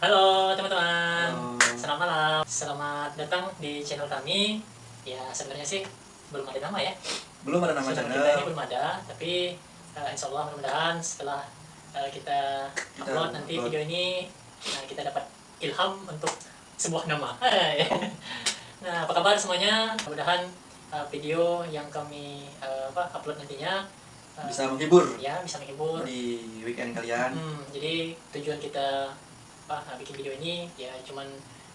Halo teman-teman, Halo. selamat malam. Selamat datang di channel kami. Ya sebenarnya sih belum ada nama ya. Belum ada nama Channel channel. kita ini belum ada, tapi insya Allah mudah-mudahan setelah kita upload nanti upload. video ini, kita dapat ilham untuk sebuah nama. Nah, apa kabar semuanya? Mudah-mudahan video yang kami upload nantinya Bisa menghibur ya, bisa menghibur di weekend kalian. Jadi tujuan kita bikin video ini ya cuman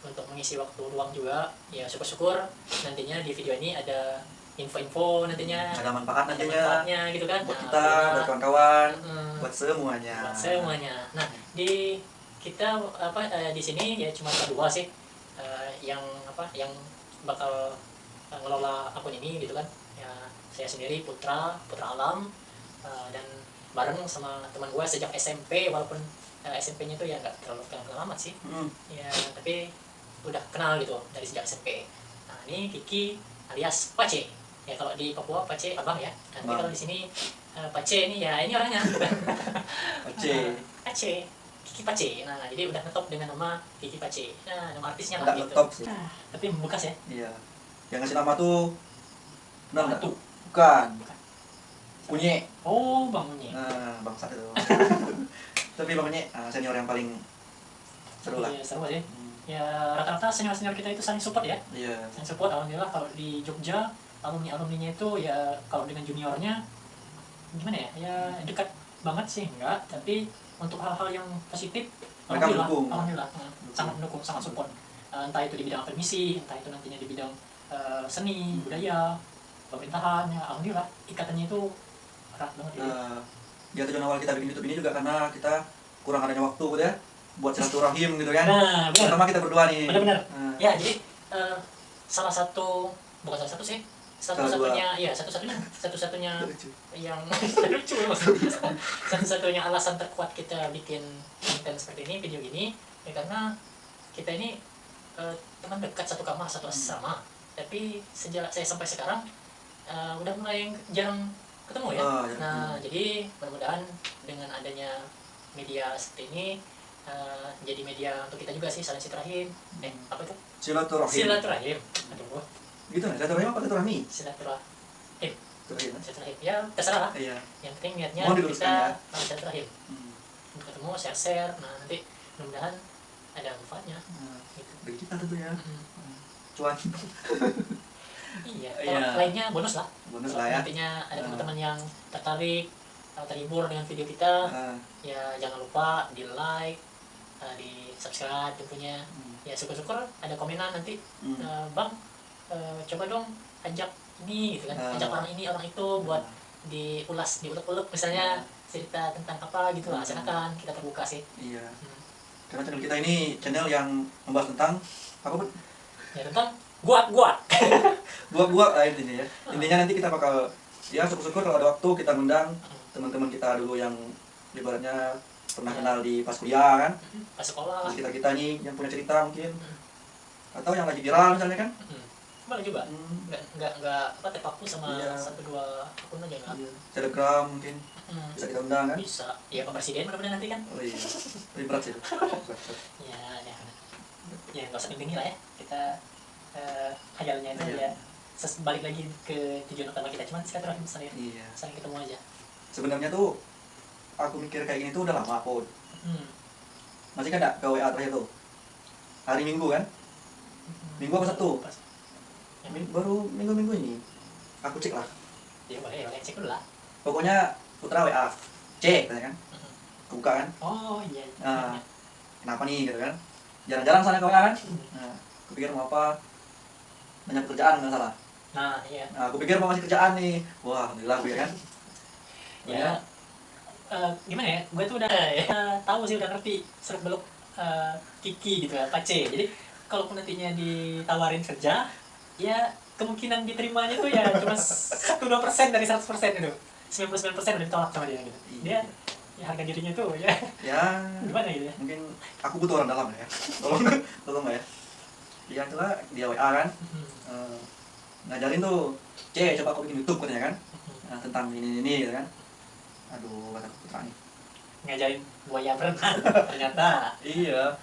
untuk mengisi waktu luang juga. Ya syukur-syukur nantinya di video ini ada info-info nantinya, Ada manfaat ada nantinya manfaatnya gitu kan. buat Nah, kita, pokoknya, buat kawan-kawan, buat buat semuanya. semuanya. Nah, di kita di sini ya cuma berdua sih yang bakal ngelola akun ini gitu kan. Ya saya sendiri Putra Alam, dan bareng sama teman gue sejak SMP, walaupun SMP-nya tuh ya nggak terlalu kenal amat sih. Ya tapi udah kenal gitu dari sejak SMP. Nah ini Kiki alias Pace. Ya kalau di Papua Pace abang ya. Nanti kalau di sini Pace ini ya ini orangnya. Pace. Pace. Kiki Pace. Nah jadi udah ngetop dengan nama Kiki Pace. Nah nama artisnya lah Nggak gitu. ngetop sih. Tapi membekas ya. Iya. Yang ngasih nama tuh benar nggak? Batu. Bukan. Punye. Oh Bang Munyi. Nah, bangsat itu. Tapi Bang Punye senior yang paling seru lah. Iya seru aja. Ya rata-rata senior-senior kita itu saling support ya. Iya. Saling support. Alhamdulillah kalau di Jogja alumninya itu ya kalau dengan juniornya gimana ya, ya dekat banget sih enggak, tapi untuk hal-hal yang positif Mereka mendukung. alhamdulillah sangat mendukung, sangat support. Entah itu di bidang akademisi, entah itu nantinya di bidang seni budaya, pemerintahan, ya alhamdulillah ikatannya itu erat banget gitu. Ya tujuan awal kita bikin YouTube ini juga karena kita kurang adanya waktu gitu ya buat silaturahim gitu kan. Nah benar, Pertama kita berdua nih. benar-benar. Ya jadi salah satu, bukan salah satu sih, satu-satunya yang lucu maksudnya. Satu-satunya alasan terkuat kita bikin konten seperti ini, video ini ya karena kita ini teman dekat, satu kamar, satu asrama, tapi sejak saya sampai sekarang udah mulai jarang ketemu ya. Nah jadi mudah-mudahan dengan adanya media seperti ini jadi media untuk kita juga sih, saling silaturahim. Apa itu? Silaturahim. Aduh, Gitu nih, silaturahim apa silaturahmi? silaturahim. Silaturahim. Ya terserah lah. Iya. Yang penting niatnya Mohon diluruskan kita ya. silaturahim. Untuk ketemu, share. Nah nanti mudah-mudahan ada manfaatnya. Gitu. Bagi kita tentunya. Cuan. Iya. Iya. Kalau lainnya bonus lah. Bonus lah ya. Nantinya ada teman-teman yang tertarik, terhibur dengan video kita, ya jangan lupa di like, di subscribe tentunya. Ya syukur-syukur ada komenan nanti, bang coba dong ajak ini gitu kan, ajak orang ini orang itu buat diulas, diulek-ulek misalnya, cerita tentang apa gitu lah. Silakan, kita terbuka sih. Iya. Karena channel kita ini channel yang membahas tentang apa pun? Ya tentang guak. Buah-buah lah intinya ya. Intinya nanti kita bakal ya syukur-syukur kalau ada waktu kita undang teman-teman kita dulu yang ibaratnya pernah kenal di pas kuliah kan, Pas sekolah. terus kita nih yang punya cerita mungkin, atau yang lagi viral misalnya kan. Boleh juga. Nggak terpaku sama satu dua akun aja nggak. Telegram mungkin bisa kita undang kan. Bisa. Ya Pak Presiden mudah-mudahan nanti kan. Oh iya, lebih berat sih itu. Ya nggak usah penting lah ya. Kita khayalnya itu ya balik lagi ke tujuan utama kita, cuman silaturahim saling ketemu aja. Sebenarnya tuh aku mikir kayak gini tuh udah lama pun. Masih kan ke WA terakhir tuh hari Minggu kan, Minggu apa Sabtu? Baru minggu ini aku cek lah. Ya boleh cek dulu lah. Pokoknya Putra WA cek katanya kan, buka kan. Oh iya. Kenapa nih gitu kan, jarang-jarang sana ke WA kan. Aku pikir mau apa, banyak kerjaan nggak salah. Iya. Aku pikir mau ngasih kerjaan nih, wah alhamdulillah gue kan. Ya gimana ya, gue tuh udah tahu sih, udah ngerti seluk beluk Kiki gitu ya, Pace. Jadi kalaupun nantinya ditawarin kerja, ya kemungkinan diterimanya tuh ya cuma 1-2% dari 100% itu. 99% udah ditolak sama dia gitu. Dia ya harga dirinya tuh ya gimana gitu ya. Mungkin aku butuh orang dalam ya. Tolong nggak ya. Dia itulah dia WA kan. Ngajarin tuh, coba aku bikin YouTube katanya kan. Tentang ini gitu kan. Aduh, kata Putra nih. ngajarin buaya berenang ternyata. Iya.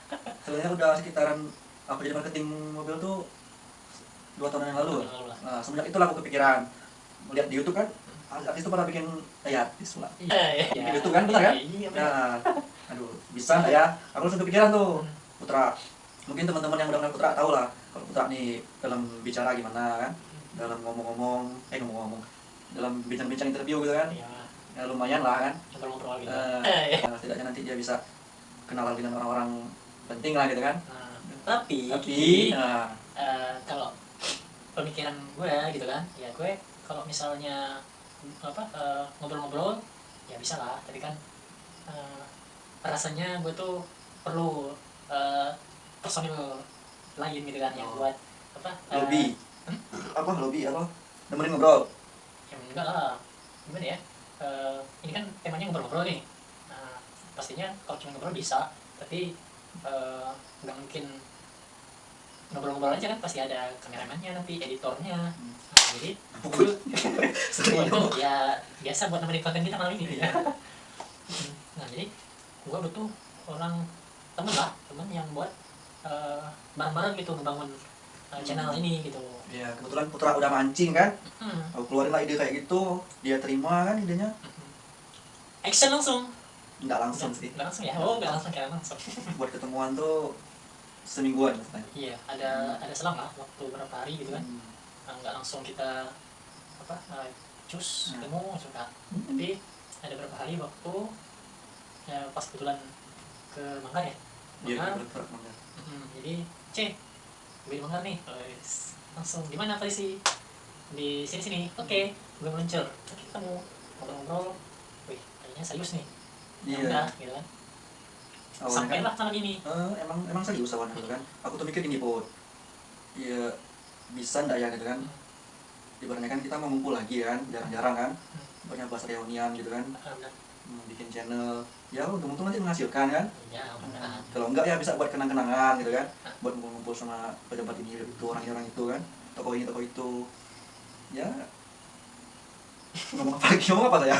Sebenarnya udah sekitaran aku jadi marketing mobil tuh 2 tahun yang lalu. Nah, semenjak itulah aku kepikiran melihat di YouTube kan, artis itu pada bikin artis pula. Iya, Bikin YouTube kan, benar kan? Iya, Nah, aduh, bisa nggak ya? Aku langsung kepikiran tuh, Putra. Mungkin teman-teman yang udah kenal Putra tahu lah, kalau Putra nih dalam bicara gimana kan, dalam ngomong-ngomong, dalam bincang-bincang interview gitu kan, Iya, ya lumayan lah kan. ngobrol-ngobrol gitu. Setidaknya nanti dia bisa kenalan dengan orang-orang penting lah gitu kan. Nah, tapi Nah, kalau pemikiran gue gitu kan, ya gue kalau misalnya ngobrol-ngobrol ya bisa lah, tapi kan rasanya gue tuh perlu personil lain gitu kan, yang buat lobby, lobby apa? Nemenin ngobrol. yang enggak lah, gimana ya, ini kan temanya ngobrol-ngobrol nih. Nah, pastinya kalau cuma ngobrol bisa, tapi nggak mungkin ngobrol-ngobrol aja kan, pasti ada kameramannya, nanti editornya. Nah, jadi itu ya biasa buat nemenin konten kita malam ini ya. Nah, jadi gua butuh temen yang buat bareng-bareng gitu ngebangun channel ini gitu. Ya kebetulan Putra udah mancing kan, aku keluarin lah ide kayak gitu, dia terima kan idenya. Action langsung. Nggak langsung sih, Nggak langsung ya? Oh, nggak langsung, kira langsung. buat ketemuan tuh semingguan katanya. Iya, ada selang lah waktu berapa hari gitu kan. Nggak langsung kita cus ketemu suka. Tapi ada berapa hari waktu ya, pas kebetulan ke Manggar ya. Iya, Manggar. Jadi gue di Manggar nih. Langsung di mana sih? Di sini. Oke, gue meluncur. Oke, ketemu ngobrol-ngobrol. Wih, kayaknya serius nih. Ya Iya. udah, gitu kan. Sampai lah sama gini. Emang serius awalnya gitu kan. Aku tuh mikir gini, Put. Ya bisa ndak ya gitu kan. Ibaratnya kan kita mau ngumpul lagi kan, jarang-jarang kan. Banyak bahas reunian gitu kan. Bikin channel. Ya untung-untung nanti menghasilkan kan. Iya, benar. Kalau enggak ya bisa buat kenang-kenangan gitu kan. Buat ngumpul-ngumpul sama pejabat ini itu, orang-orang itu kan. Tokoh ini, tokoh itu. Ya. Ngomong apa saya?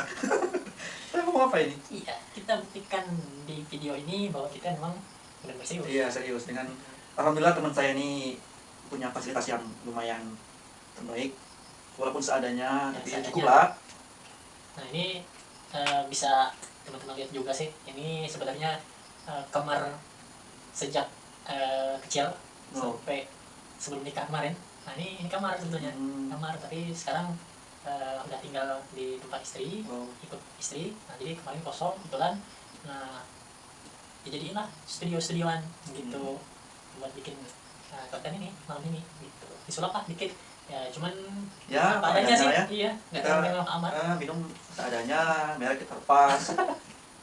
Saya ngomong apa ini? Iya, kita buktikan di video ini bahwa kita memang benar-benar serius. Iya, serius. Dengan alhamdulillah teman saya ini punya fasilitas yang lumayan terbaik. Walaupun seadanya, Ya, tapi seadanya. cukup lah. Nah, ini bisa teman-teman lihat juga sih. Ini sebenarnya kamar sejak kecil sampai sebelum nikah kemarin. Nah, ini kamar sebetulnya. Kamar, tapi sekarang udah tinggal di tempat istri, ikut istri. Nah, jadi kemarin kosong kebetulan. Nah, dijadiin lah studio-studioan gitu buat bikin konten ini malam ini gitu. Disulap lah dikit ya, cuman Ya, apa adanya sih. ya. Iya, nggak Kita terlalu mewah amat. minum seadanya, merek kita lepas.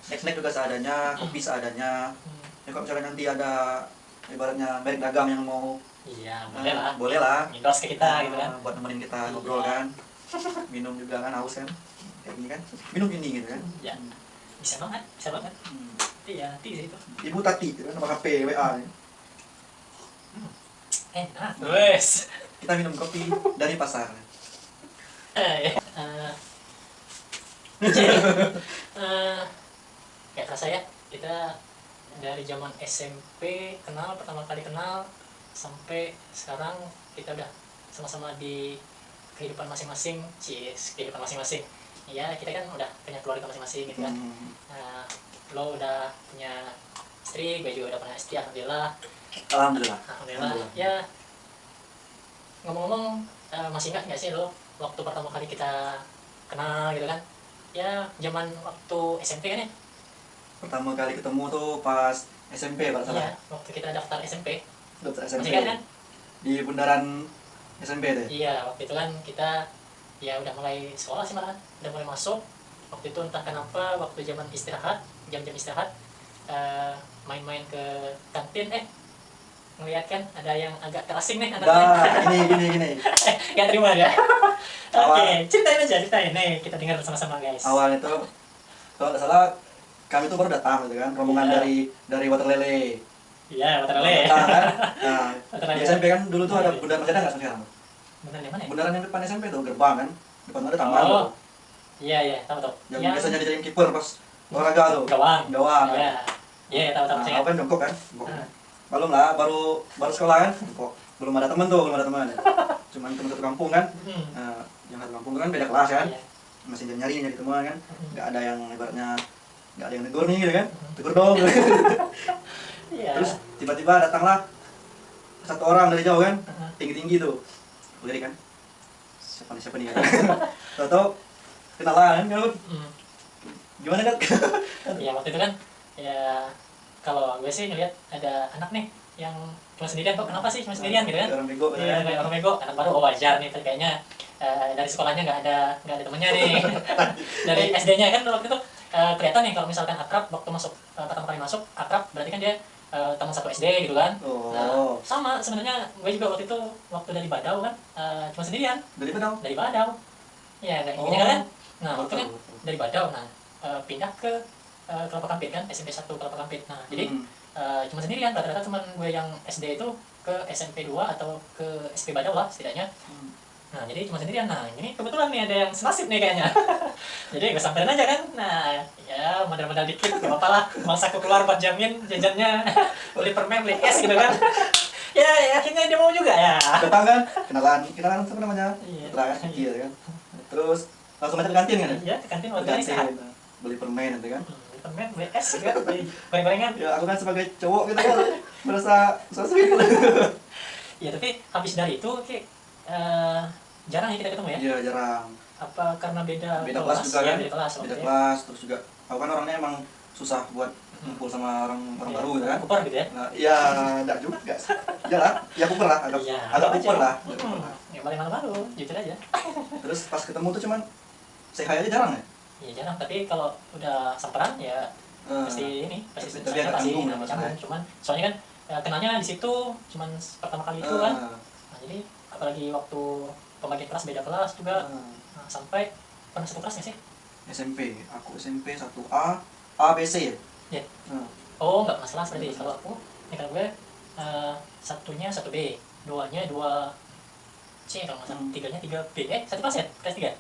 Snack juga seadanya, kopi seadanya. Ya kalau misalnya nanti ada ibaratnya merek dagang yang mau, Iya, boleh lah. endorse ke kita gitu kan. Buat nemenin kita ngobrol kan. Minum juga kan, haus kan. Kayak gini kan. Minum ini gitu kan. Ya, bisa banget. Iya, nanti sih itu. Ibu Tati, gitu kan, nama HP, WA. Enak. Wes. Kita minum kopi dari pasar. Kayak kerasa ya, kita dari zaman SMP pertama kali kenal sampai sekarang kita udah sama-sama di kehidupan masing-masing. Kehidupan masing-masing. Ya, kita kan udah punya keluarga masing-masing gitu kan. Lo udah punya istri, gue juga udah punya istri, alhamdulillah. Alhamdulillah. Ya, ngomong-ngomong, masih ingat nggak sih lo waktu pertama kali kita kenal gitu kan? Ya, zaman waktu SMP kan ya? Pertama kali ketemu tuh pas SMP, Pak salah. Iya, waktu kita daftar SMP. Daftar SMP. Masih ingat kan? Di bundaran SMP deh. Iya, waktu itu kan kita ya udah mulai sekolah sih malahan, udah mulai masuk. Waktu itu entah kenapa waktu zaman istirahat, jam-jam istirahat, main-main ke kantin, ngeliat kan ada yang agak terasing nih anaknya. Gini. Gak terima dia. Oke, ceritain nih, kita dengar bersama-sama guys. Awalnya tuh kalau nggak salah kami tuh baru datang gitu kan, rombongan dari Waterlele. Iya, Waterlele. Datang kan. Nah, Waterlele. di SMP kan dulu tuh ada bundaran, masih ada nggak sekarang? Beneran yang mana ya? Bundaran yang depan SMP tuh, gerbang kan. Depan ada taman tuh. Iya, tahu. Yang biasanya dijadiin kiper pas olahraga tuh. Gawang. Gawang. Ya. Iya, tahu Nah, saya. apa jongkok kan? Jongkok. Ah. Belum lah, baru sekolah kan? Jongkok. Belum ada teman tuh, belum ada teman. Cuman teman satu kampung kan? Yang satu kampung kan beda kelas kan? Iya. Masih nyari teman kan? Nggak ada yang ibaratnya nggak ada yang negur nih gitu kan? Tegur dong. Iya. Terus tiba-tiba datanglah satu orang dari jauh kan? Tinggi-tinggi tuh. Lirik kan? Siapa nih kan? Tahu kenalan kan? Gimana kan? Ya waktu itu kan ya kalau gue sih ngeliat ada anak nih yang cuma sendirian, kok kenapa sih cuma sendirian gitu kan? Orang bego. Iya, kayak orang bego, anak baru, oh wajar nih kayaknya dari sekolahnya nggak ada temennya nih. Dari SD-nya kan waktu itu kelihatan nih kalau misalkan akrab waktu masuk pertama kali masuk akrab berarti kan dia teman satu SD gitu kan. Nah, sama sebenarnya gue juga waktu itu waktu dari Badau kan cuma sendirian. Dari mana? Dari Badau. Ya kayak gini kan. Nah, waktu kan dari Badau, nah pindah ke Kelapa Kampit kan, SMP 1 Kelapa Kampit. Nah, jadi cuma sendirian, rata-rata teman gue yang SD itu ke SMP 2 atau ke SP Badau lah setidaknya. Nah, jadi cuma sendirian. Nah, ini kebetulan nih ada yang senasib nih kayaknya. Jadi gue samperin aja kan. Nah, ya modal-modal dikit, gak apa-apa lah. Masa aku keluar buat jamin jajannya beli permen, beli es gitu kan. Ya, akhirnya dia mau juga ya. Datang kan? Kenalan apa namanya? Iya. Kenalan kecil kan. Terus langsung aja ke kantin kan? Iya, ke kantin waktu Kantin, istirahat. beli permen gitu kan? Beli permen, beli es gitu kan, beli goreng-gorengan. Ya aku kan sebagai cowok gitu kan merasa sweet gitu. Ya, tapi habis dari itu kayak jarang ya kita ketemu ya. Iya jarang. Apa karena beda Kelas juga ya, kan? beda kelas. Beda kelas, terus juga aku kan orangnya emang susah buat ngumpul sama orang baru gitu kan. Kuper gitu ya. Nah, ya enggak juga sih. Ya lah, ya kuper lah, agak Iya, agak aja. kuper lah. Ya paling malu-malu, jujur aja. Terus pas ketemu tuh cuman say hi aja jarang ya? Iya jarang, tapi kalau udah samperan ya pasti ini, pasti tapi agak pasti canggung ya, canggung. maksudnya. Cuman soalnya kan kenalnya di situ cuman pertama kali itu kan. Nah, jadi apalagi waktu pembagian kelas beda kelas juga. Nah, sampai pernah satu kelas nggak sih? SMP, aku SMP 1A, A, B, C ya? Iya. Oh, nggak pernah kelas berarti. Kalau aku, ini kan gue satunya 1B, duanya 2C kalau nggak salah, tiganya 3B. Satu kelas ya? Kelas 3?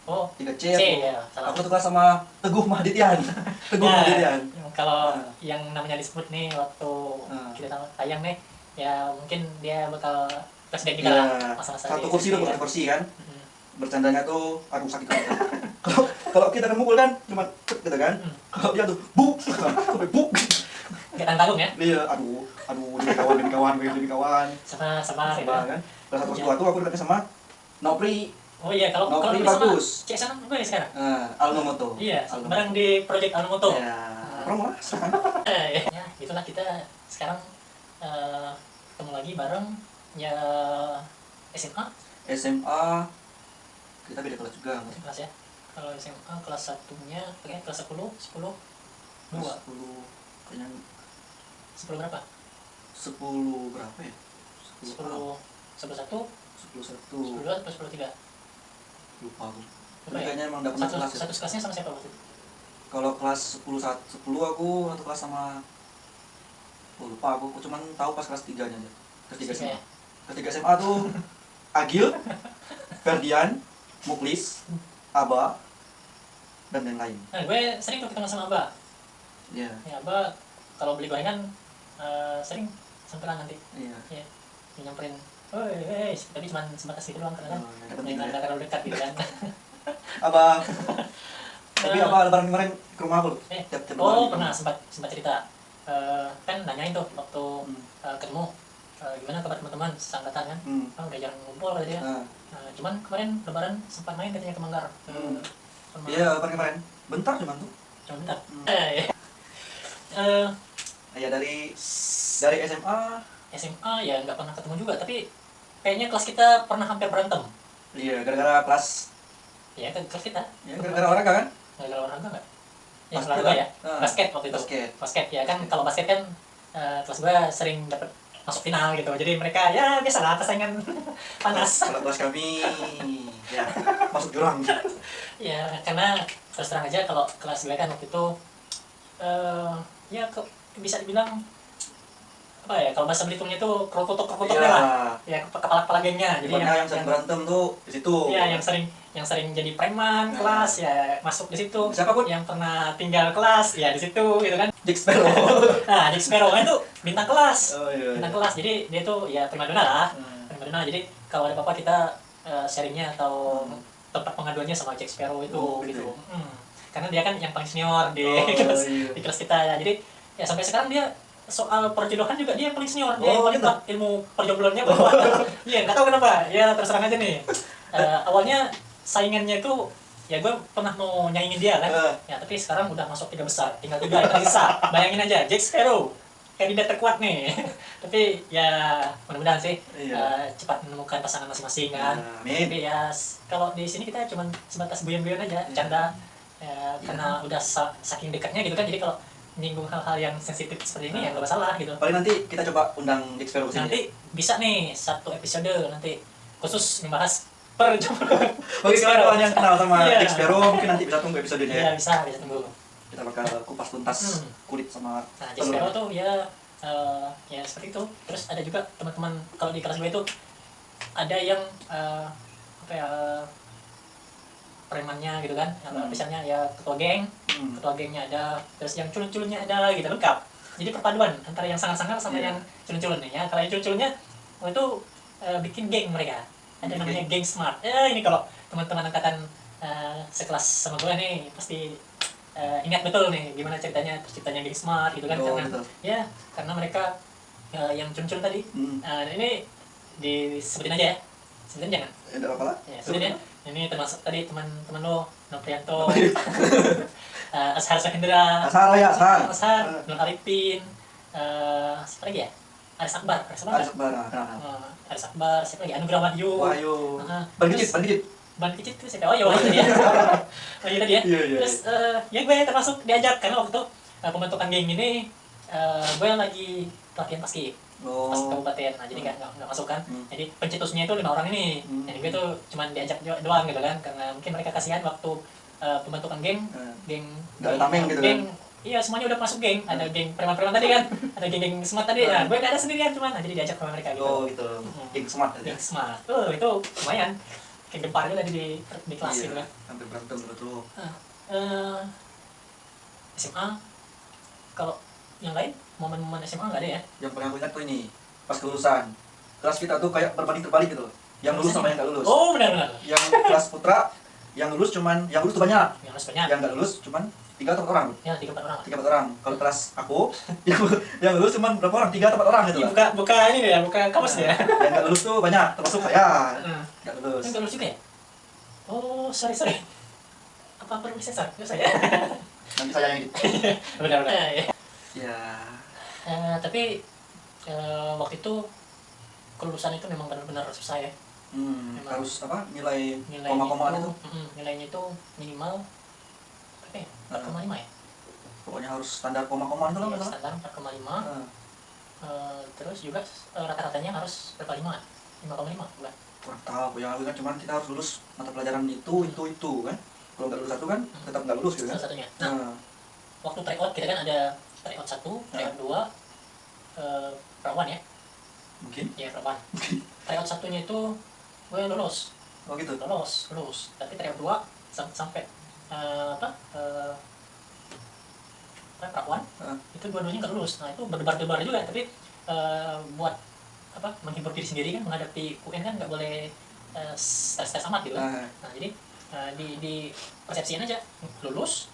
Oh, 3C C aku. ya, salah. Aku tuh kelas sama Teguh Mahditian. Teguh Ya, Mahditian. kalau yang namanya disebut nih waktu kita tayang nih, ya mungkin dia bakal presiden juga lah. Masalah-masalah Satu di kursi tuh, SD ya. satu kursi kan. Bercandanya tuh, aduh sakit banget. Kalau kita kan mukul kan cuma cek gitu kan. Kalau dia tuh buk, sampai buk. Nggak tanggung ya? Iya, aduh, demi kawan. Sama gitu. Kan. Kelas 1 kelas 2 tuh aku dekatnya sama Nopri. Oh iya, kalau Nopri sama bagus. Cek sana gue sekarang. Alnomoto. Iya, bareng di project Alnomoto. Ya, promo lah. Ya, itulah kita sekarang ketemu lagi bareng ya SMA. SMA kita beda kelas juga. Kelas ya. Kalau SMA kelas 1-nya, kelas 10, 2. Kelas 10 kayaknya 10 berapa? 10 berapa ya? 10 1, 10 2 atau 10 3? lupa aku. Lupa Tapi ya? kayaknya emang udah pernah kelas ya. Satu kelasnya sama siapa waktu itu? Kalau kelas 10 aku satu kelas sama lupa aku cuman tahu pas kelas 3 nya aja. Kelas 3 SMA. Kelas 3 SMA tuh Agil, Ferdian, Muklis, Aba, dan lain-lain. Nah, gue sering tuh ketemu sama Abah. Iya. Ya, Abah kalau beli gorengan sering samperan nanti. Iya. Ya, dia nyamperin. Woi, tapi cuma sebatas gitu doang karena kan. Nggak terlalu dekat gitu kan. Aba. Tapi apa lebaran kemarin ke rumah aku loh. Tiap Oh, lebaran. pernah sempat cerita. Kan nanyain tuh waktu ketemu gimana kabar teman-teman seangkatan kan. Udah jarang ngumpul kata dia. Cuman kemarin lebaran sempat main katanya ke Manggar. Iya, kemarin. Bentar cuman tuh. Cuma bentar. Ya dari SMA ya nggak pernah ketemu juga, tapi kayaknya kelas kita pernah hampir berantem. iya gara-gara kelas Ya kan kelas kita. ya gara-gara olahraga kan? Gara-gara olahraga nggak? Ya Basket olahraga kan? ya. Basket waktu itu. Basket ya kan, kalau basket kan kelas gua sering dapat masuk final gitu. Jadi mereka ya biasalah persaingan panas. Kalau kelas kami ya masuk jurang. Ya karena terus terang aja kalau kelas gue kan waktu itu ya bisa dibilang apa ya, kalau bahasa Belitungnya itu krokotok-krokotoknya Iya. lah. Ya kepala-kepala gengnya. Jadi Pokoknya yang sering berantem tuh di situ. iya, yang sering jadi preman Nah. kelas ya masuk di situ. Siapa pun? Yang pernah tinggal kelas ya di situ gitu kan. Jack Sparrow. Nah, Jack Sparrow kan itu bintang kelas. Oh iya. Bintang kelas. Jadi dia tuh ya primadona lah. Hmm. Primadona. Jadi kalau ada apa-apa kita sharingnya atau tempat pengaduannya sama Jack Sparrow itu Oh, gitu. gitu. Karena dia kan yang paling senior di Oh, kelas, iya. di kelas kita ya. Jadi ya sampai sekarang dia soal perjodohan juga dia yang paling senior. Dia yang Oh, paling gitu. kuat ilmu perjodohannya paling kuat. Iya, nggak tahu kenapa. Ya terus terang aja nih. Awalnya saingannya itu ya gue pernah mau nyaingin dia kan. Ya tapi sekarang udah masuk 3 besar. Tinggal 3 yang tersisa. Bayangin aja Jack Sparrow. Kandidat terkuat nih. Tapi ya mudah-mudahan sih Iya. cepat menemukan pasangan masing-masing kan. Amin. Tapi ya kalau di sini kita cuma sebatas guyon-guyon aja, canda. Karena udah saking dekatnya gitu kan. Jadi kalau nyinggung hal-hal yang sensitif seperti ini ya nggak masalah gitu. Paling nanti kita coba undang Jack Sparrow ke sini. Nanti bisa nih satu episode nanti khusus membahas perjodohan. Bagi kawan-kawan yang kenal sama Iya. Jack Sparrow mungkin nanti bisa tunggu episodenya. Iya, bisa tunggu. Kita bakal kupas tuntas kulit sama Nah, Jack Sparrow tuh ya ya seperti itu. Terus ada juga teman-teman kalau di kelas gue itu ada yang apa ya premannya gitu kan. Yang misalnya ya ketua gengnya ada, terus yang culun-culunnya ada gitu, lengkap. Jadi perpaduan antara yang sangar-sangar sama yang culun-culun nih ya. Kalau yang culun-culunnya itu bikin geng mereka. Ada namanya geng smart. Ini kalau teman-teman angkatan sekelas sama gue nih pasti ingat betul nih gimana ceritanya terciptanya geng smart gitu kan. Oh, Karena betul. ya karena mereka yang culun-culun tadi. Ini disebutin aja ya. Sebutin jangan. Tidak apa-apa lah. Ya, sebutin ya. Ini termasuk tadi teman-teman lo, Noprianto, Ashar Sahendra, Asal ya, asal. Ashar, Nur Arifin, siapa lagi ya? Aris Akbar, Aris Akbar, kenal. Aris Akbar, siapa lagi? Anugrah Wahyu, Wahyu. Heeh. Ban kecil. Ban kecil itu siapa? Oh iya, Wahyu tadi ya. Wahyu tadi ya. Iya. Terus ya gue termasuk diajak karena waktu itu pembentukan geng ini gue lagi latihan paski. Pas kabupaten, nah jadi nggak masuk kan. Jadi pencetusnya itu 5 orang ini. Jadi gue tuh cuman diajak doang gitu kan, karena mungkin mereka kasihan waktu pembentukan geng Nggak tameng gitu kan. Iya, semuanya udah masuk geng. Ada geng preman-preman tadi kan, ada geng smart tadi. Nah, gue nggak ada sendirian cuman, nah, jadi diajak sama mereka gitu. Oh gitu. Geng smart aja. Geng smart. Itu lumayan. Kayak gempar juga di kelas gitu kan. Sampai berantem betul. SMA kalau yang lain momen-momen SMA nggak ada ya? Yang paling aku ingat tuh ini pas kelulusan. Kelas kita tuh kayak berbanding terbalik gitu. Yang lulus sama yang nggak lulus. Oh benar-benar. Yang kelas putra, yang lulus tuh banyak. Yang harus banyak. Yang nggak lulus cuman 3 atau 4 orang. Ya 3-4 orang. 3-4 orang. Kalau kelas aku, yang lulus cuman berapa orang? 3 atau 4 orang gitu Ini lah. buka ini deh, buka kamus ya. Yang nggak lulus tuh banyak, termasuk saya. Nggak lulus. Nggak lulus juga ya? Oh, sorry. Apa perlu sensor? Nggak saya. Nanti saya yang edit. Benar-benar. Ya. Tapi waktu itu kelulusan itu memang benar-benar susah ya. Harus apa? Nilai Nilainya koma-komaan itu. Nilainya itu minimal berapa ya? 4,5 ya? Pokoknya harus standar koma-komaan itu lah Iya, nggak salah. standar 4,5. Terus juga rata-ratanya harus berapa 5? 5,5 bukan? Kurang tahu, yang aku ingat cuman kita harus lulus mata pelajaran itu kan. Kalau nggak lulus satu kan tetap nggak lulus gitu kan. Salah satunya. Nah, waktu tryout kita kan ada tryout 1, tryout 2, perawan ya? Mungkin. Iya, perawan. Tryout 1-nya itu gue lulus. Oh gitu. Lulus. Tapi tryout 2 sampai perawan itu dua-duanya nggak lulus. Nah itu berdebar-debar juga, tapi buat apa menghibur diri sendiri kan menghadapi UN kan nggak boleh stres amat gitu. Nah jadi di persepsiin aja lulus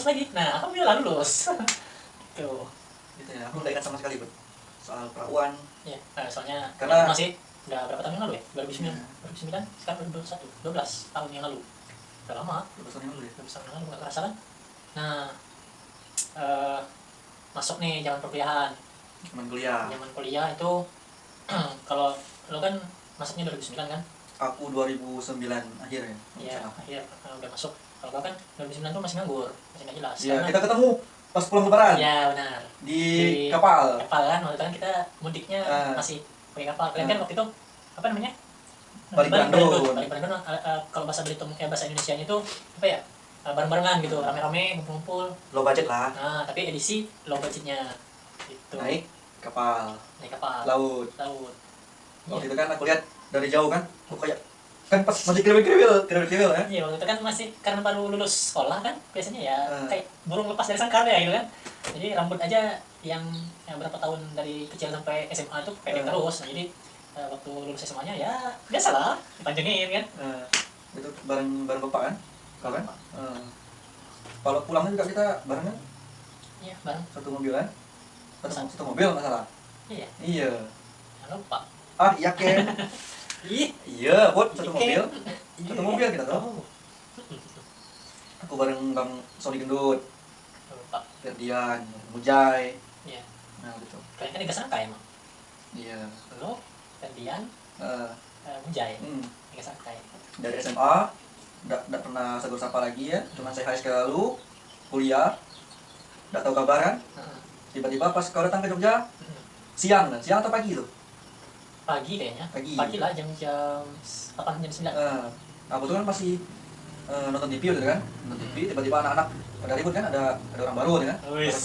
lagi. Nah alhamdulillah lulus. Tuh. Gitu ya. Aku nggak ingat sama sekali soal perawan. Ya, soalnya Karena masih udah berapa tahun yang lalu ya? 2009 sekarang 2021, 12 tahun yang lalu. Udah lama. 12 tahun yang lalu ya. 12 tahun yang lalu nggak kerasa kan? Nah masuk nih zaman perkuliahan. Zaman kuliah. Zaman kuliah itu kalau lo kan masuknya 2009 kan? Aku 2009 akhir ya. Iya, akhir udah masuk. Kalau kau kan 2009 tuh masih nganggur, masih nggak jelas. Iya, kita ketemu pas pulang lebaran. Iya benar. Di kapal. Kapal kan, waktu itu kan kita mudiknya masih pakai kapal. Kalian kan waktu itu apa namanya? Balik Bandung. Kalau bahasa Belitung, bahasa Indonesianya itu apa ya? Bareng-barengan gitu, rame-rame, ngumpul-ngumpul. Low budget lah. Nah, tapi edisi low budgetnya. Gitu. Naik kapal naik kapal laut. laut. Waktu itu kan aku lihat dari jauh kan, kok kayak kan pas masih kriwil ya. Iya, waktu itu kan masih karena baru lulus sekolah kan, biasanya ya Hmm. kayak burung lepas dari sangkar ya gitu kan. Jadi rambut aja yang berapa tahun dari kecil sampai SMA tuh pendek terus. Nah, jadi waktu lulus SMA-nya ya biasalah dipanjangin kan. Itu bareng bapak kan, kau kan. Bapak. Kalau pulangnya juga kita bareng kan, Iya, bareng. satu mobil kan, satu mobil nggak salah. Iya, Iya. jangan lupa. Iya Ken. Ih, Iya, buat satu mobil. iya. Satu mobil kita tuh. Oh, Aku bareng Bang Sony Gendut, jangan lupa. Ferdian, Mujai. Iya. Nah gitu. Kalian kan nggak sangka emang. Iya. Lo, Ferdian, Eh, Mujay, hmm. nggak sangka ya. Dari SMA, nggak pernah segur sapa lagi ya. Cuma saya hai sekali lalu, kuliah, nggak tahu kabaran. Heeh. Tiba-tiba pas kau datang ke Jogja, siang atau pagi tuh? Pagi kayaknya. Pagi. Lah jam 8 jam 9. Aku tuh kan masih nonton TV gitu kan, nonton TV. Tiba-tiba anak-anak pada ribut kan, ada orang baru ya kan. Wis.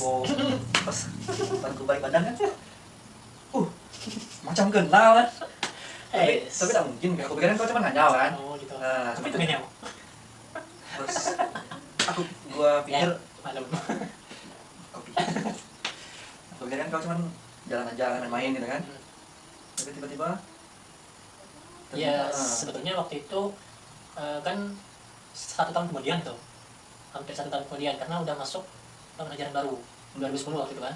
Pas aku balik badan kan, macam kenal kan. Tapi tak mungkin, aku pikirin kau cuma nganyal kan. Oh gitu. Nah, Tapi itu gak nyamuk. Terus gua pikir, Malam. aku pikir kan kau cuma jalan aja main-main gitu kan. Tapi tiba-tiba Ya sebetulnya waktu itu kan 1 tahun kemudian tuh, hampir 1 tahun kemudian karena udah masuk tahun ajaran baru 2010 waktu itu kan.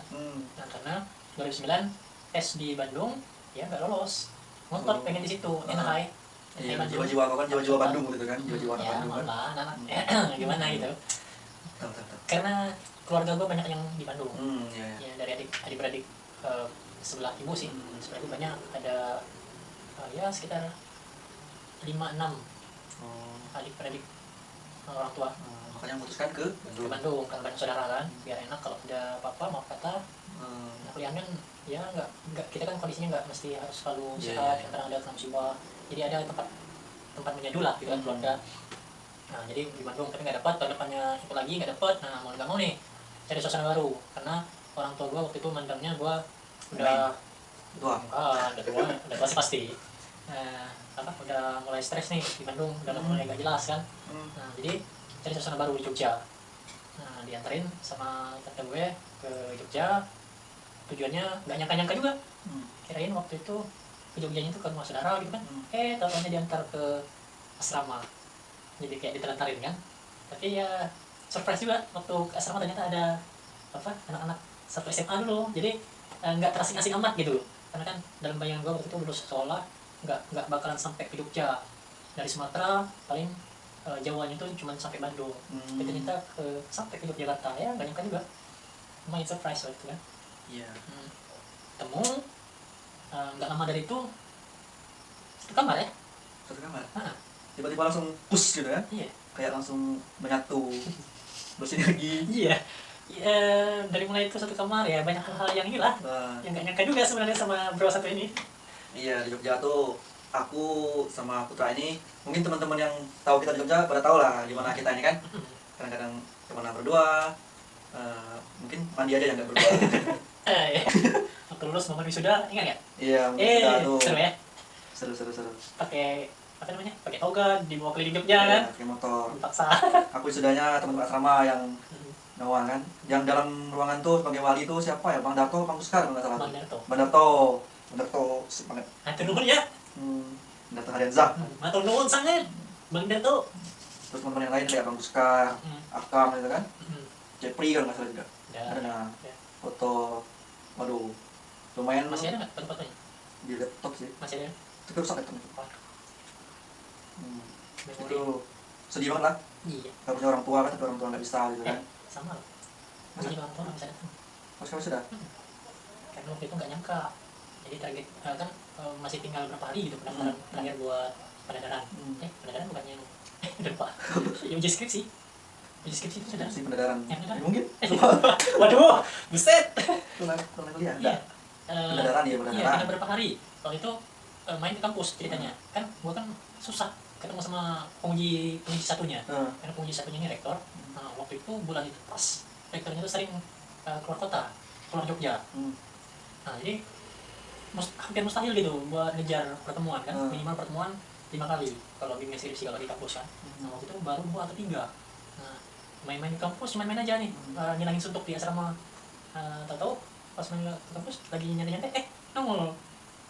Nah karena 2009 tes di Bandung ya nggak lolos, ngotot pengen di situ NHI. Iya, jiwa-jiwa kau kan jiwa-jiwa Bandung gitu kan, jiwa-jiwa anak Ya Bandung kan. malah anak gimana gitu. Tahu. Karena keluarga gue banyak yang di Bandung. Iya. Ya dari adik-beradik sebelah ibu sih. Sebelah ibu banyak, ada ya sekitar 5-6 adik-beradik orang tua. Makanya memutuskan ke Ke Bandung karena banyak saudara kan, biar enak kalau ada apa-apa mau kata. Nah, kuliah kan ya nggak kita kan kondisinya nggak mesti harus selalu sehat, kadang ada kena musibah. Jadi ada tempat menjadu lah gitu kan keluarga. Nah jadi di Bandung tapi nggak dapat, tahun depannya itu lagi nggak dapat. Nah mau nggak mau nih cari suasana baru karena orang tua gue waktu itu mandangnya gue udah tua. Udah tua pasti. Udah mulai stres nih di Bandung, udah mulai gak jelas kan. Nah jadi cari suasana baru di Jogja. Nah dianterin sama tante gue ke Jogja, tujuannya nggak nyangka-nyangka juga. Kirain waktu itu ke Jogjanya itu ke rumah saudara gitu kan. Tahunya diantar ke asrama, jadi kayak ditelantarin kan. Tapi ya surprise juga waktu ke asrama, ternyata ada anak-anak satu SMA dulu, jadi nggak terasing-asing amat gitu. Karena kan dalam bayangan gue waktu itu lulus sekolah nggak bakalan sampai ke Jogja. Dari Sumatera paling Jawanya itu cuma sampai Bandung. Tapi ternyata sampai ke Yogyakarta, ya nggak nyangka juga. Lumayan surprise waktu itu kan. Iya. Temu nggak lama dari itu satu kamar ya. Satu kamar. Tiba-tiba langsung push gitu kan. Iya. Kayak langsung menyatu, bersinergi. Iya. Dari mulai itu satu kamar ya banyak hal yang inilah yang nggak nyangka juga sebenarnya sama bro satu ini. Iya, di Jogja tuh aku sama Putra ini, mungkin teman-teman yang tahu kita di Jogja pada tahu lah gimana kita ini kan. Kadang-kadang kemana berdua, mungkin mandi aja yang nggak berdua. Waktu lulus momen wisuda ingat nggak? Iya, wisuda tuh. Seru ya. Seru. Pakai pakai toga dibawa keliling Jogja kan? Pakai motor. Dipaksa. Aku wisudanya teman-teman asrama yang Nawang kan. Yang dalam ruangan tuh sebagai wali tuh siapa ya? Bang Darto, Bang Puskar kalau nggak salah. Bang Darto sip banget. Hatur nuhun ya. Darto Hadianzah. Hatur nuhun sangat. Bang Darto. Terus teman-teman yang lain kayak Bang Puskar, Akam gitu kan. Jepri kalau nggak salah juga. Ada foto. Waduh, lumayan. Masih ada nggak foto-fotonya? Di laptop sih. Masih ada. Tapi rusak laptop itu. Memori. Itu sedih banget lah. Iya. Gak punya orang tua kan, tapi orang tua nggak bisa gitu kan. Sama loh. Jadi orang tua nggak bisa datang. Pas kamu sudah? Karena waktu itu nggak nyangka. Jadi target kan masih tinggal berapa hari gitu pendaftaran terakhir buat pendataan. Pendataan bukannya udah lupa. Uji skripsi itu sudah. Si pendataan. Mungkin. Waduh, buset. Tulang kuliah. Iya. Pendataan ya, pendataan. Iya, tinggal berapa hari. Waktu itu main di kampus ceritanya. Kan gua kan susah ketemu sama penguji satunya. Karena penguji satunya ini rektor. Nah, waktu itu bulan itu pas rektornya itu sering keluar kota, keluar Jogja. Nah jadi hampir mustahil gitu buat ngejar pertemuan kan, minimal pertemuan 5 kali kalau bimbingan skripsi kalau di kampus kan. Nah waktu itu baru 2 atau 3. Nah main-main di kampus, main-main aja nih, ngilangin suntuk di asrama. Tahu-tahu pas main ke kampus lagi nyantai-nyantai, nongol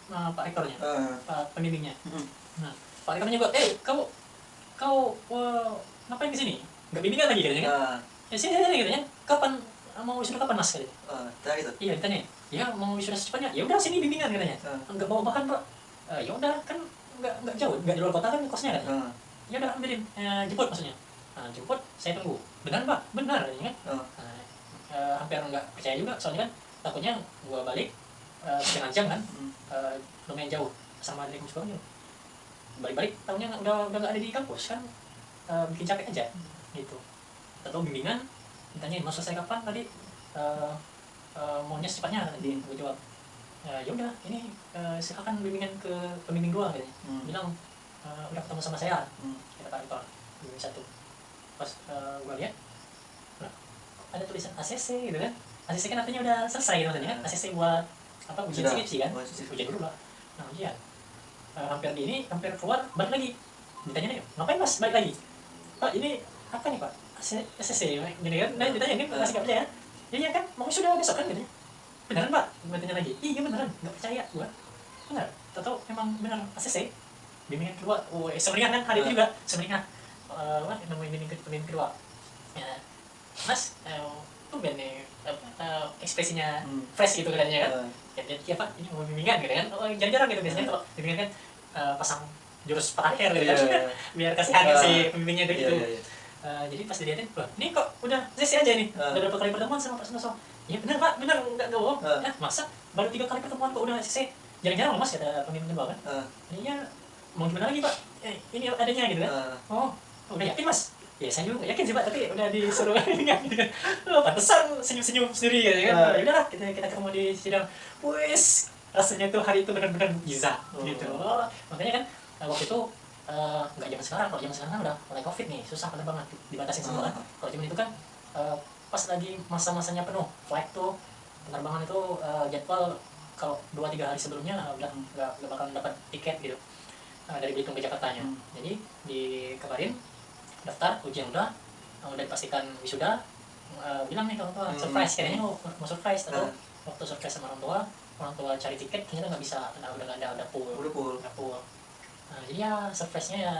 Pak Rektornya, Pak pembimbingnya. Nah Pak Rektornya juga, kau ngapain di sini? Nggak bimbingan lagi katanya kan? Ya sini katanya, kapan mau wisuda kapan mas katanya? Gitu. Iya ditanya, ya mau wisuda secepatnya. Ya udah sini bimbingan katanya. Nggak bawa bahan pak. Ya udah kan nggak jauh, nggak di luar kota kan kosnya katanya. Ya udah ambilin, jemput maksudnya. Jemput, saya tunggu. Benar pak, benar katanya kan. Hampir nggak percaya juga soalnya kan takutnya gua balik setengah jam kan, lumayan jauh sama dari kampus gua. Balik-balik tahunya udah nggak ada di kampus kan, bikin capek aja gitu. Atau bimbingan ditanya mau selesai kapan tadi, maunya secepatnya tadi gue jawab, ya udah ini silakan bimbingan ke pembimbing 2 katanya. Bilang udah ketemu sama saya, kata Pak Rektor bimbing 1. Pas gue lihat ada tulisan ACC gitu kan. ACC kan artinya udah selesai gitu maksudnya kan. ACC buat apa, ujian skripsi kan, ujian dulu lah. Nah ujian hampir keluar, balik lagi ditanya, ngapain mas balik lagi pak, ini apa nih pak, ACC gini kan. Nah ditanya kan, masih gak percaya kan, iya kan mau sudah besok kan katanya. Beneran pak, bertanya lagi, iya beneran, gak percaya gua, bener, tau memang bener ACC bimbingan kedua. Semeringah kan hari itu juga semeringah, nemuin bimbingan kedua ya, mas tuh ben nih ekspresinya fresh gitu katanya kan. Ya pak ini mau bimbingan gitu kan. Jarang-jarang gitu biasanya kalau bimbingan kan pasang jurus terakhir gitu kan, biar kasihan si pembimbingnya itu gitu. Jadi pas dilihatin, wah ini kok udah sesi aja nih, udah berapa kali pertemuan sama Pak Sunarso. Ya benar pak, benar, nggak bohong. Ya masa baru 3 kali pertemuan kok udah sesi, jarang-jarang loh mas kata pembimbing kedua kan. Iya mau gimana lagi pak, ini adanya gitu kan. Oh udah yakin mas? Ya saya juga nggak yakin sih pak, tapi udah disuruh ingat gitu kan. Pantesan senyum-senyum sendiri gitu kan. Ya udahlah kita ketemu di sidang. Wes rasanya tuh hari itu benar-benar mukjizat gitu. Makanya kan waktu itu nggak zaman sekarang. Kalau zaman sekarang kan udah mulai covid nih, susah penerbangan, dibatasin semua kan. Kalau zaman itu kan pas lagi masa-masanya penuh flight tuh, penerbangan itu jadwal kalau 2-3 hari sebelumnya udah nggak bakal dapat tiket gitu dari Belitung ke Jakartanya. Jadi dikabarin daftar ujian udah dipastikan wisuda, bilang nih ke orang tua surprise, kayaknya mau surprise. Atau waktu surprise sama orang tua cari tiket ternyata nggak bisa karena udah nggak ada, udah full. Nah jadi ya surprise-nya ya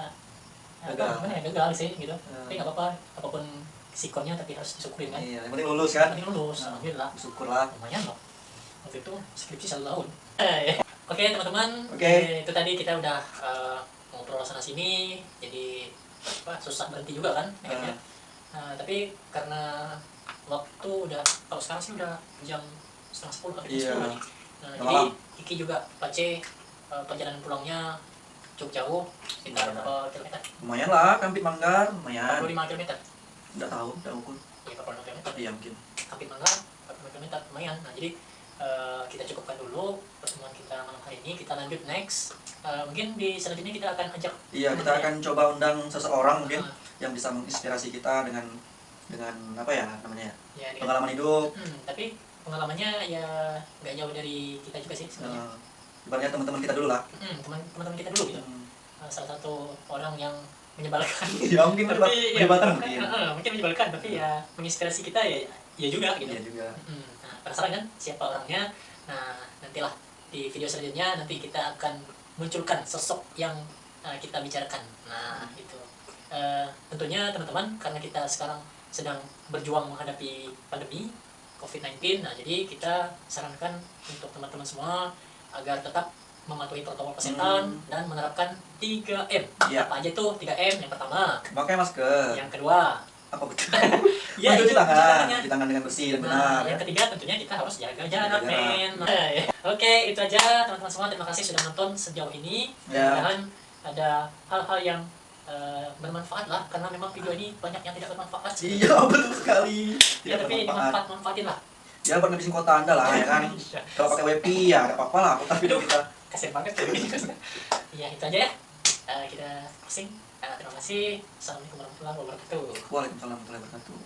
gagal sih gitu. Tapi nggak apa-apa, apapun sikonnya tapi harus disyukurin kan. Iya, yang penting lulus kan. Alhamdulillah, syukurlah, lumayan loh waktu itu skripsi 1 tahun. Oke teman-teman, itu tadi kita udah ngobrol sana sini, jadi susah berhenti juga kan akhirnya. Tapi karena waktu udah, kalau sekarang sih udah jam 9:30 atau jam 10 nih. Jadi Iki juga Pace perjalanan pulangnya cukup jauh, sekitar berapa kilometer? Lumayan lah, Kampit Manggar, lumayan. 45 kilometer. Nggak tahu, udah ukur. Iya 45 kilometer. Iya mungkin. Kampit Manggar 45 kilometer, lumayan. Nah jadi kita cukupkan dulu pertemuan kita malam hari ini. Kita lanjut next. Mungkin di selanjutnya kita akan ajak. Iya, kita akan coba undang seseorang mungkin yang bisa menginspirasi kita dengan apa ya namanya ya, pengalaman hidup. Tapi pengalamannya ya nggak jauh dari kita juga sih sebenarnya. Ibaratnya teman-teman kita dulu lah. Teman-teman kita dulu gitu. Salah satu orang yang menyebalkan. Ya mungkin menyebalkan mungkin menyebalkan, tapi ya menginspirasi kita ya juga gitu. Iya juga. Penasaran kan siapa orangnya? Nah nantilah di video selanjutnya nanti kita akan munculkan sosok yang kita bicarakan. Nah itu tentunya teman-teman, karena kita sekarang sedang berjuang menghadapi pandemi COVID-19. Nah jadi kita sarankan untuk teman-teman semua agar tetap mematuhi protokol kesehatan dan menerapkan 3M. Apa aja tuh 3M? Yang pertama, pakai masker. Yang kedua, apa betul? Ya, cuci tangan dengan bersih dan benar. Yang ketiga tentunya kita harus jaga jarak, men. Oke, itu aja teman-teman semua. Terima kasih sudah nonton sejauh ini. Mudah-mudahan ada hal-hal yang bermanfaat lah, karena memang video ini banyak yang tidak bermanfaat. Iya, betul sekali. Ya, tapi manfaatin lah. Ya, buat ngabisin kuota Anda lah, ya kan. Kalau pakai WiFi ya nggak apa-apa lah, putar video kita. Kasian banget kayak gini. Iya, itu aja ya. Kita closing. Terima kasih. Assalamualaikum warahmatullahi wabarakatuh. Waalaikumsalam warahmatullahi wabarakatuh.